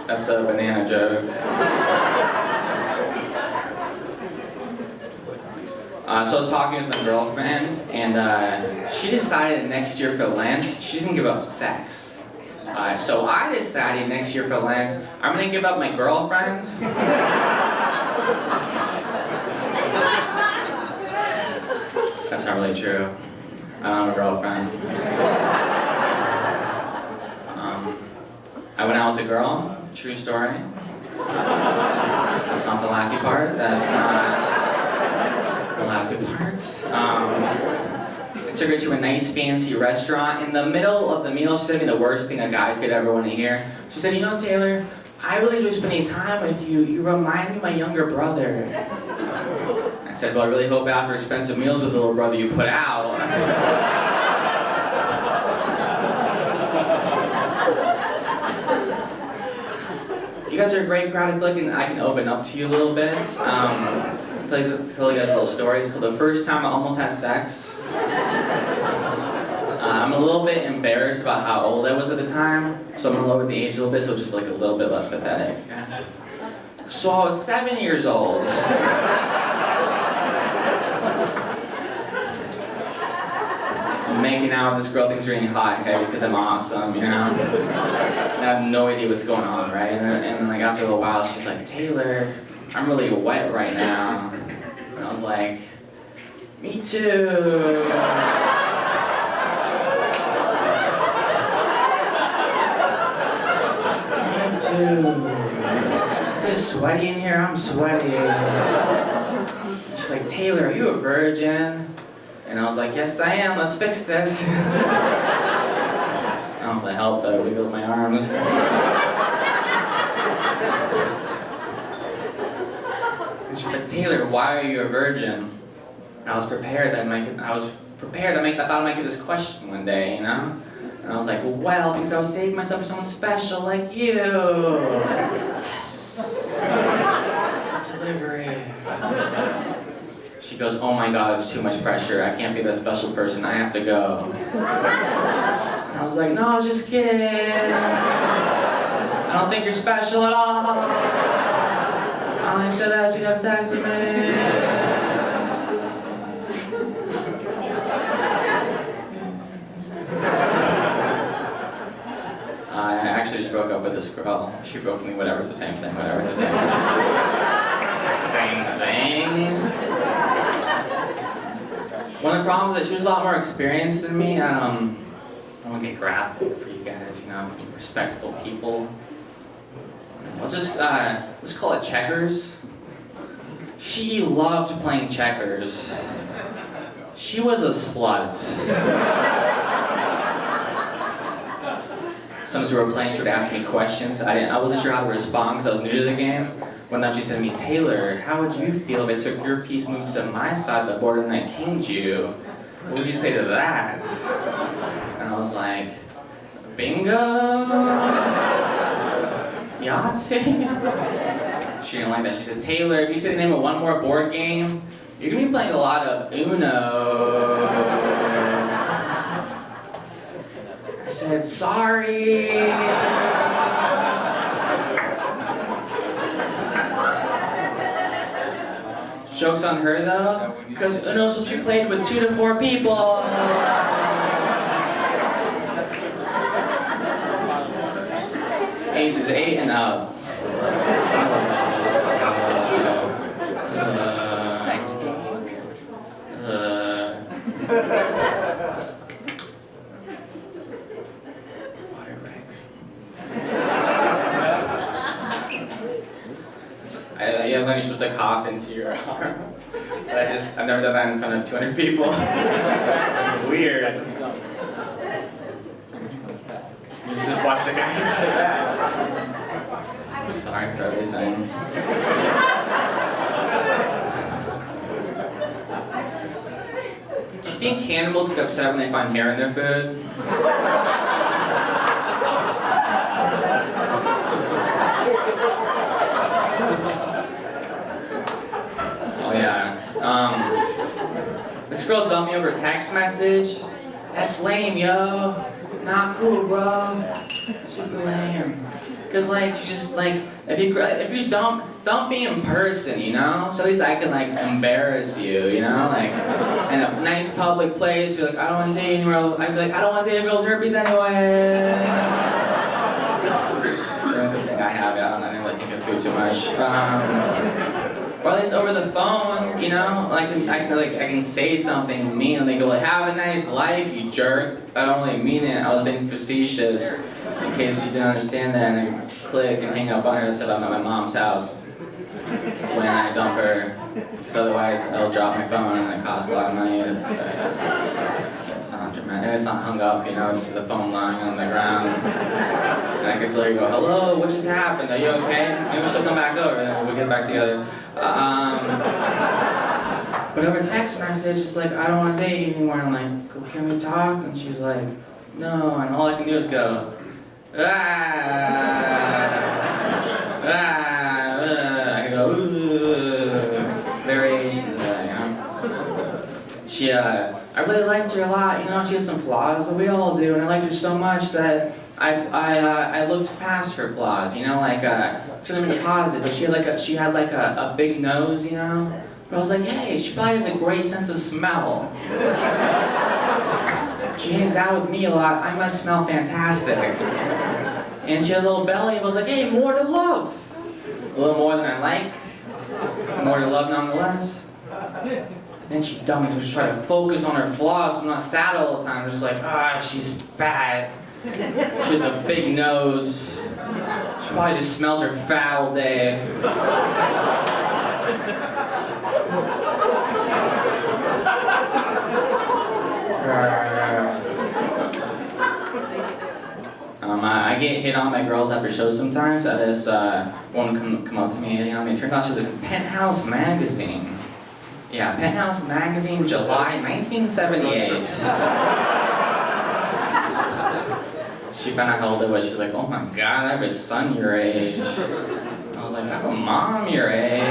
That's a banana joke. So I was talking with my girlfriend, and she decided next year for Lent, she's gonna give up sex. So I decided next year for Lent, I'm gonna give up my girlfriend. That's not really true. I don't have a girlfriend. I went out with a girl. True story. That's not the laughy part. That's not the laughy part. I took her to a nice fancy restaurant. In the middle of the meal, she said to me the worst thing a guy could ever want to hear. She said, you know, Taylor, I really enjoy spending time with you. You remind me of my younger brother. I said, well, I really hope after expensive meals with the little brother you put out. You guys are a great crowd. I feel like I can open up to you a little bit. Tell you guys a little story. It's called The First Time I Almost Had Sex. I'm a little bit embarrassed about how old I was at the time, so I'm gonna lower the age a little bit so just like a little bit less pathetic. Okay? So I was 7 years old. I'm making out with this girl, thinks really hot, okay, because I'm awesome, you know? I have no idea what's going on, right? And then like after a little while, she's like, Taylor, I'm really wet right now. And I was like, me too. Me too. Is it sweaty in here? I'm sweaty. She's like, Taylor, are you a virgin? And I was like, yes I am, let's fix this. I don't know if that helped, I wiggled my arms. And she was like, Taylor, why are you a virgin? And I was prepared I thought I might get this question one day, you know? And I was like, well, because I was saving myself for someone special like you. Yes. Delivery. She goes, oh my God, it's too much pressure. I can't be that special person. I have to go. And I was like, no, I was just kidding. I don't think you're special at all. I only said that so you'd have sex with me. I actually just broke up with this girl. She broke with me, whatever, it's the same thing, whatever, it's the same thing. Same thing. One of the problems is that she was a lot more experienced than me. I don't want to get graphic for you guys, you know, respectful people. I'll just, let's call it checkers. She loved playing checkers. She was a slut. Sometimes we were playing, she would ask me questions. I wasn't sure how to respond because I was new to the game. One time she said to me, Taylor, how would you feel if I took your piece, moved to my side of the board, and I kinged you? What would you say to that? And I was like, bingo? Yahtzee? She didn't like that. She said, Taylor, if you say the name of one more board game, you're going to be playing a lot of Uno. I said, sorry. Joke's on her though, because Uno's supposed to be played with 2 to 4 people. Ages 8 and up. Yeah, then you're supposed to cough into your arm. But I've never done that in front of 200 people. It's weird. You just watch the guy do that. I'm sorry for everything. Do you think cannibals get upset when they find hair in their food? Oh yeah. This girl dumped me over a text message. That's lame, yo. Not cool, bro. Super lame. Cause like she just like if you dump me in person, you know, so at least I can like embarrass you, you know, like in a nice public place. You're like, I don't want to date anyone. I'd be like, I don't want to date a girl with herpes anyway. I have it. I don't really think it through too much. Or at least over the phone, you know, like I can say something mean and they go like, have a nice life, you jerk. I don't really mean it. I was being facetious. In case you didn't understand that, and I click and hang up on her. That's about my mom's house when I dump her, because otherwise I'll drop my phone and it costs a lot of money. It's not dramatic, and it's not hung up, you know, just the phone lying on the ground. And I can still go, hello, what just happened? Are you okay? Maybe she'll come back over and we'll get back together. But over text message, it's like, I don't want to date you anymore. I'm like, can we talk? And she's like, no. And all I can do is go, I can go, variations of that, you know? I really liked her a lot, you know, she has some flaws, but we all do, and I liked her so much that I looked past her flaws, you know, like, she lived in the positive, but she had like a big nose, you know? But I was like, hey, she probably has a great sense of smell. She hangs out with me a lot, I must smell fantastic. And she had a little belly, and I was like, hey, more to love. A little more than I like, more to love nonetheless. And then she dumped me, so she tried to focus on her flaws, so I'm not sad all the time. I'm just like, she's fat. She has a big nose. She probably just smells her fat all day. I get hit on by girls after shows sometimes. This one come up to me, hitting on me. It turned out she was in Penthouse magazine. Yeah, Penthouse magazine, July 1978. She found out how old I was. She's like, oh my god, I have a son your age. I was like, I have a mom your age.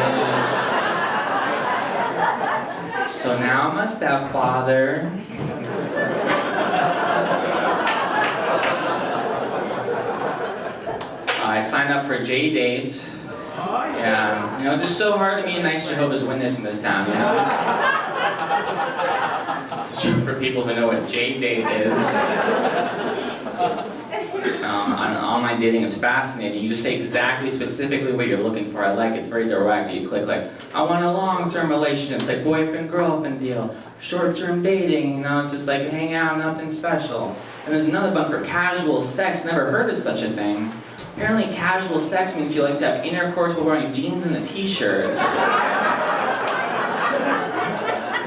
So now I'm a stepfather. I signed up for J-Date. Yeah, you know, it's just so hard to meet a nice Jehovah's Witness in this town, you know? It's true for people who know what J-Date is. On online dating, it's fascinating. You just say exactly, specifically what you're looking for. I like it. It's very direct. You click like, I want a long-term relationship. It's like boyfriend-girlfriend deal. Short-term dating, you know, it's just like hang out, nothing special. And there's another button for casual sex. Never heard of such a thing. Apparently casual sex means you like to have intercourse while wearing jeans and a t-shirt.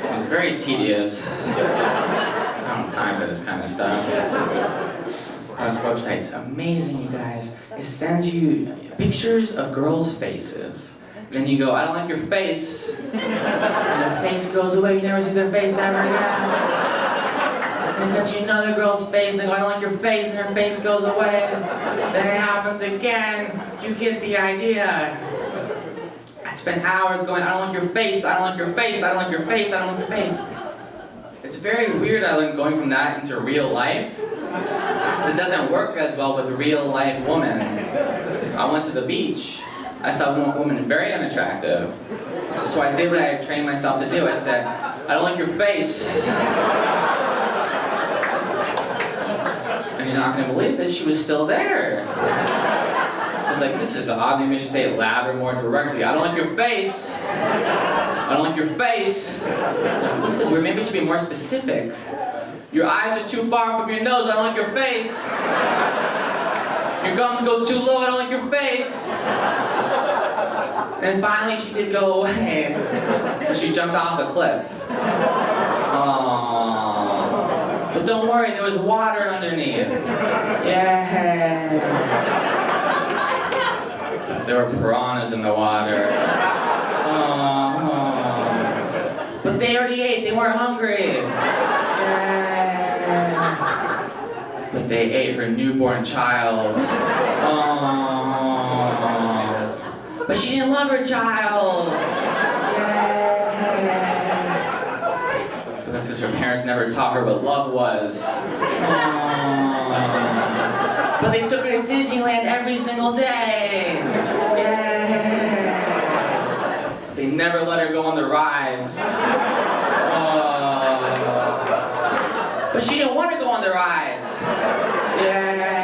Seems very tedious. I don't have time for this kind of stuff. This website's amazing, you guys. It sends you pictures of girls' faces. Then you go, I don't like your face. And the face goes away, you never see their face ever again. They send you another girl's face, they go, I don't like your face, and her face goes away. Then it happens again. You get the idea. I spent hours going, I don't like your face, I don't like your face, I don't like your face, I don't like your face. It's very weird going from that into real life. Because it doesn't work as well with a real life woman. I went to the beach. I saw one woman very unattractive. So I did what I had trained myself to do. I said, I don't like your face. And you're not going to believe that she was still there. So I was like, this is odd. Maybe I should say it louder, more directly. I don't like your face. I don't like your face. Like, this is weird. Maybe I should be more specific. Your eyes are too far from your nose. I don't like your face. Your gums go too low. I don't like your face. And finally, she did go away. She jumped off the cliff. Aww. But don't worry, there was water underneath. Yeah. There were piranhas in the water. Aww. But they already ate. They weren't hungry. Yeah. But they ate her newborn child. Aww. But she didn't love her child. Yeah. But that's because her parents never taught her what love was. Aww. But they took her to Disneyland every single day. Yeah. They never let her go on the rides. But she didn't want to go on the rides. Yeah.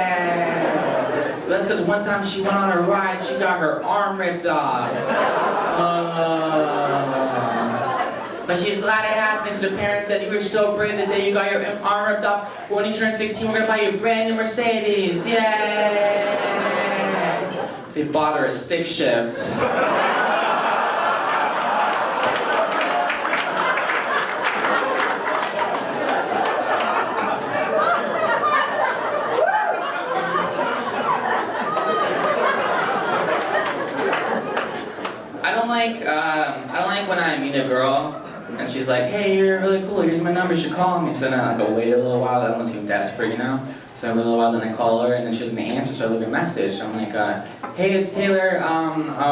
That's because one time she went on a ride, she got her arm ripped off. But she's glad it happened because her parents said, you were so brave the day you got your arm ripped off. When you turn 16, we're going to buy you a brand new Mercedes. Yay! They bought her a stick shift. I don't like when I meet a girl and she's like, hey, you're really cool, here's my number, you should call me. So then I go wait a little while, I don't want to seem desperate, you know? So a little while, then I call her and then she doesn't answer, so I leave her a message. I'm like, hey, it's Taylor,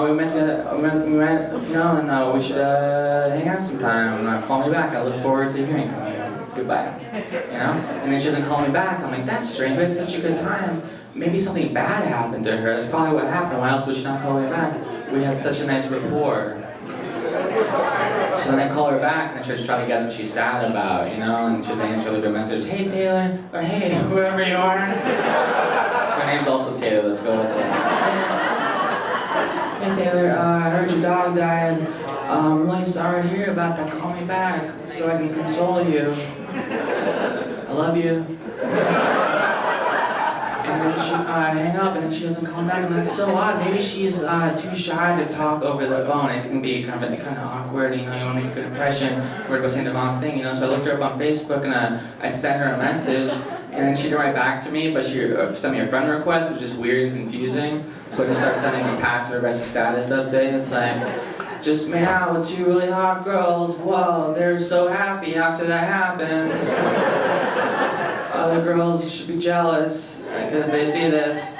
we met, you know, and we should hang out sometime. Call me back, I look forward to hearing from you. Goodbye. You know? And then she doesn't call me back. I'm like, that's strange, but it's such a good time. Maybe something bad happened to her. That's probably what happened. Why else would she not call me back? We had such a nice rapport. So then I call her back and I try to guess what she's sad about, you know? And she doesn't answer, leave her a message, hey Taylor, or hey, whoever you are. Her name's also Taylor, let's go with it. Hey Taylor, I heard your dog died. I'm really sorry to hear about that. Call me back so I can console you. I love you. And then she hang up and then she doesn't call back, and that's so odd. Maybe she's too shy to talk over the phone. It can be kind of awkward, you know, you want to make a good impression, worried about saying the wrong thing, you know. So I looked her up on Facebook and I sent her a message, and then she didn't write back to me, but she sent me a friend request, which is weird and confusing. So I just started sending a passive-aggressive status update. It's like, just made out with two really hot girls. Whoa, they're so happy after that happens. Other girls should be jealous if they see this.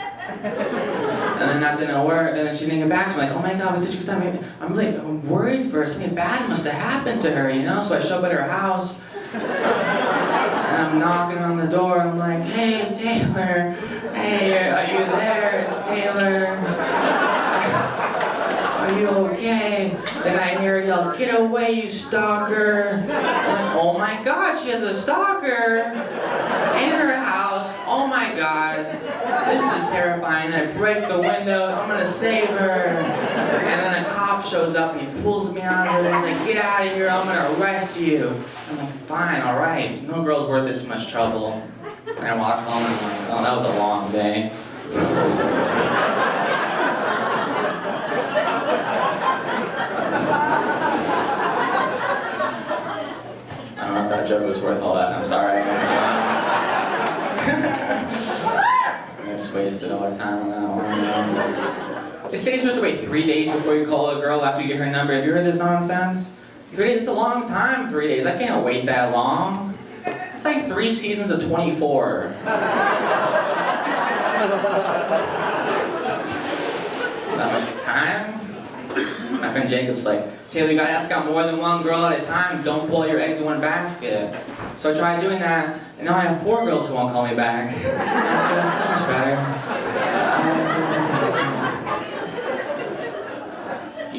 And then that didn't work, and then she didn't get back to me. Like, oh my God, it was such a good time. I'm really worried for her. Something bad must have happened to her, you know? So I show up at her house, and I'm knocking on the door. I'm like, hey, Taylor. Hey, are you there? It's Taylor. Are you okay? Then I hear her yell, get away, you stalker. I'm like, oh my God, she has a stalker in her house. Oh my God, this is terrifying. And I break the window, I'm gonna save her. And then a cop shows up and he pulls me out of it. He's like, get out of here, I'm gonna arrest you. I'm like, fine, all right. No girl's worth this much trouble. And I walk home and I'm like, oh, that was a long day. I don't know if that joke was worth all that, I'm sorry. I just wasted all our time on that one. They say you're supposed to wait 3 days before you call a girl after you get her number. Have you heard this nonsense? 3 days, it's a long time, 3 days. I can't wait that long. It's like 3 seasons of 24. That much time? My friend Jacob's like, Taylor, you gotta ask out more than one girl at a time. Don't pull your eggs in one basket. So I tried doing that, and now I have 4 girls who won't call me back. That's so much better.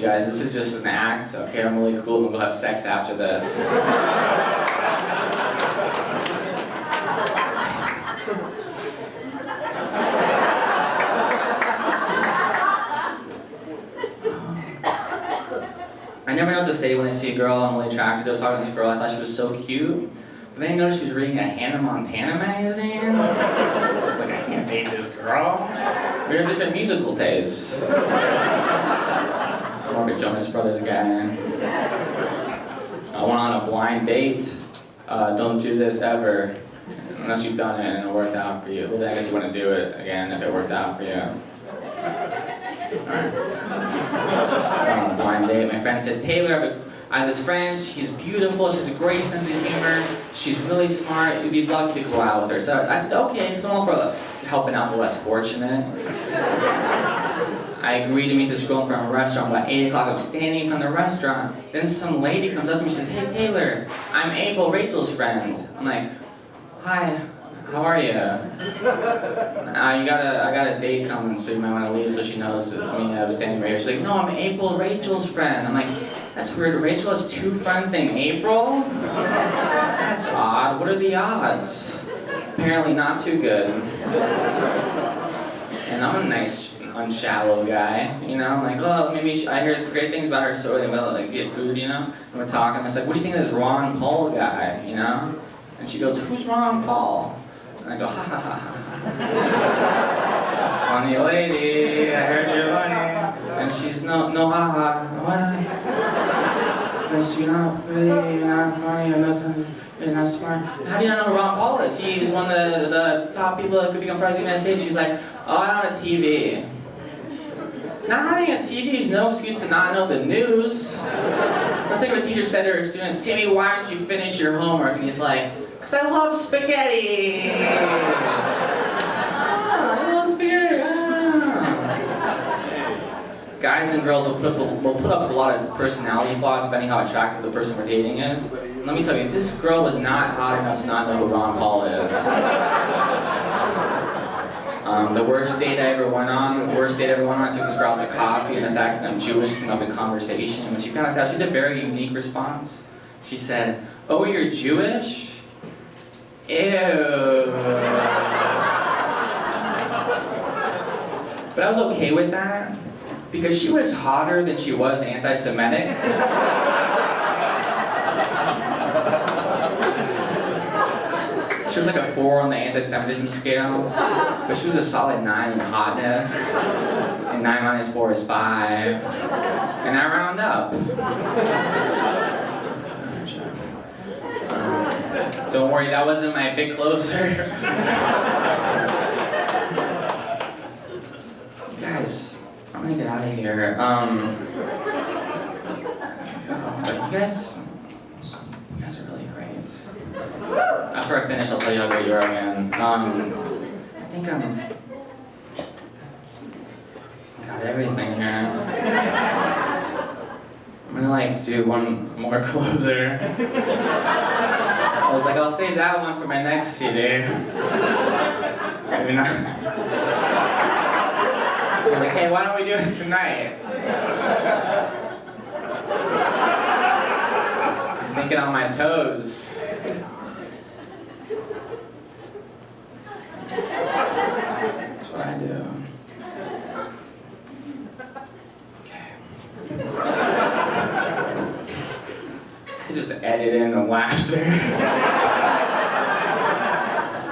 guys. This is just an act. Okay, I'm really cool. We'll go have sex after this. I never know what to say when I see a girl I'm really attracted to. I was talking to this girl, I thought she was so cute. But then I noticed she was reading a Hannah Montana magazine. Like, I can't date this girl. We have different musical tastes. I'm more of a Jonas Brothers guy. I went on a blind date. Don't do this ever. Unless you've done it and it worked out for you. Well, then I guess you want to do it again if it worked out for you. Alright. On a blind date, my friend said, Taylor, I have this friend, she's beautiful, she has a great sense of humor, she's really smart, you'd be lucky to go out with her. So I said, okay, so I'm all for helping out the less fortunate. I agreed to meet this girl from a restaurant. About 8 o'clock, I'm standing from the restaurant, then some lady comes up to me and says, hey Taylor, I'm April, Rachel's friend. I'm like, hi. How are you? I got a date coming, so you might want to leave so she knows it's me. I was standing right here. She's like, no, I'm April, Rachel's friend. I'm like, that's weird. Rachel has 2 friends named April? That's odd. What are the odds? Apparently not too good. And I'm a nice, unshallow guy, you know? I'm like, oh, maybe I heard great things about her, so we'll like get food, you know? And we're talking. I was like, what do you think of this Ron Paul guy, you know? And she goes, who's Ron Paul? And I go, ha ha ha ha. Funny lady, I heard you're funny. And she's, no, ha ha. What? No, so you're not pretty, you're not funny, you're not smart. How do you not know who Ron Paul is? He's one of the top people that could become president of the United States. She's like, oh, I don't have a TV. Not having a TV is no excuse to not know the news. Let's think if a teacher said to her student, Timmy, why don't you finish your homework? And he's like, because I love spaghetti! I love spaghetti! Guys and girls will put up with a lot of personality flaws depending how attractive the person we're dating is. And let me tell you, this girl was not hot enough to not know who Ron Paul is. The worst date I ever went on, I took this girl out to coffee, and the fact that I'm Jewish came up in conversation. When she found us out, she had a very unique response. She said, oh, you're Jewish? Ew. But I was okay with that because she was hotter than she was anti-Semitic. She was like a 4 on the anti-Semitism scale, but she was a solid 9 in hotness, and 9 minus 4 is 5, and I round up. Don't worry, that wasn't my big closer. You guys, I'm gonna get out of here. You guys are really great. After I finish, I'll tell you how great you are again. I think got everything here. I'm gonna like do one more closer. I was like, I'll save that one for my next CD. Maybe not. I was like, hey, why don't we do it tonight? I'm thinking on my toes. That's what I do. Okay. Just edit in the laughter.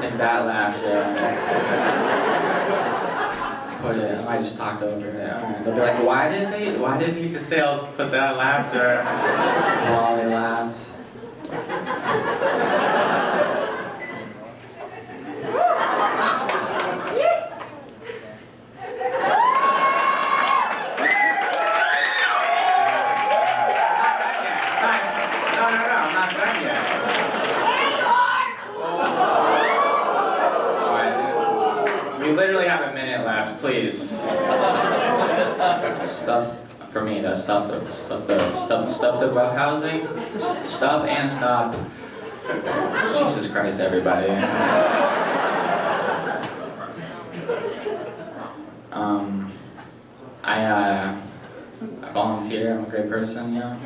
Take that laughter. Put it. I just talked over it. Right. They'll be like, why did he just say I'll put that laughter while they laughed? Please. Stuff for me, that's stuff the roughhousing. Stop and stop. Jesus Christ, everybody. volunteer. I'm a great person, you know.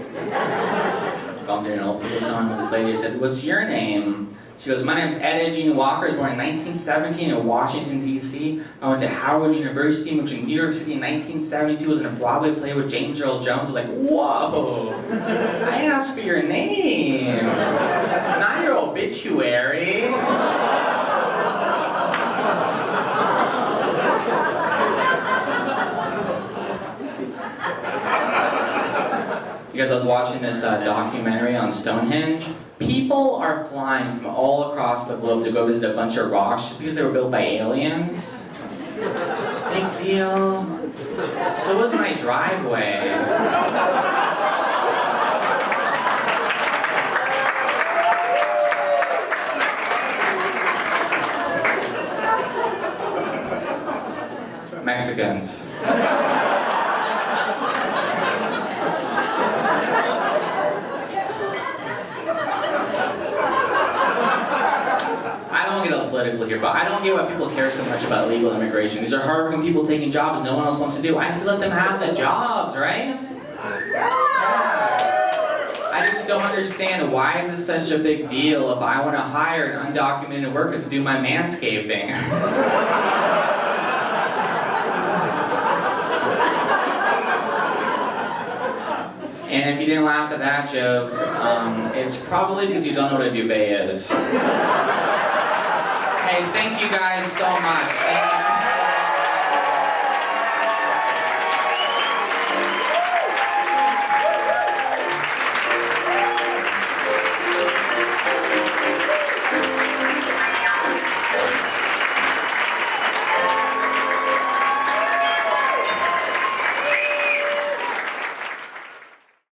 Volunteering in old people's home. This lady said, "What's your name?" She goes, "My name's Etta Jean Walker. I was born in 1917 in Washington, D.C. I went to Howard University, moved to New York City in 1972. I was in a Broadway play with James Earl Jones." I was like, whoa! I asked for your name, not your obituary. You guys, I was watching this documentary on Stonehenge. People are flying from all across the globe to go visit a bunch of rocks just because they were built by aliens. Big deal. So was my driveway. Mexicans. I don't get all political here, but I don't get why people care so much about legal immigration. These are hardworking people taking jobs no one else wants to do. I just let them have the jobs, right? Yeah. I just don't understand, why is this such a big deal if I want to hire an undocumented worker to do my manscaping? And if you didn't laugh at that joke, it's probably because you don't know what a duvet is. Hey, thank you guys so much. Thank you.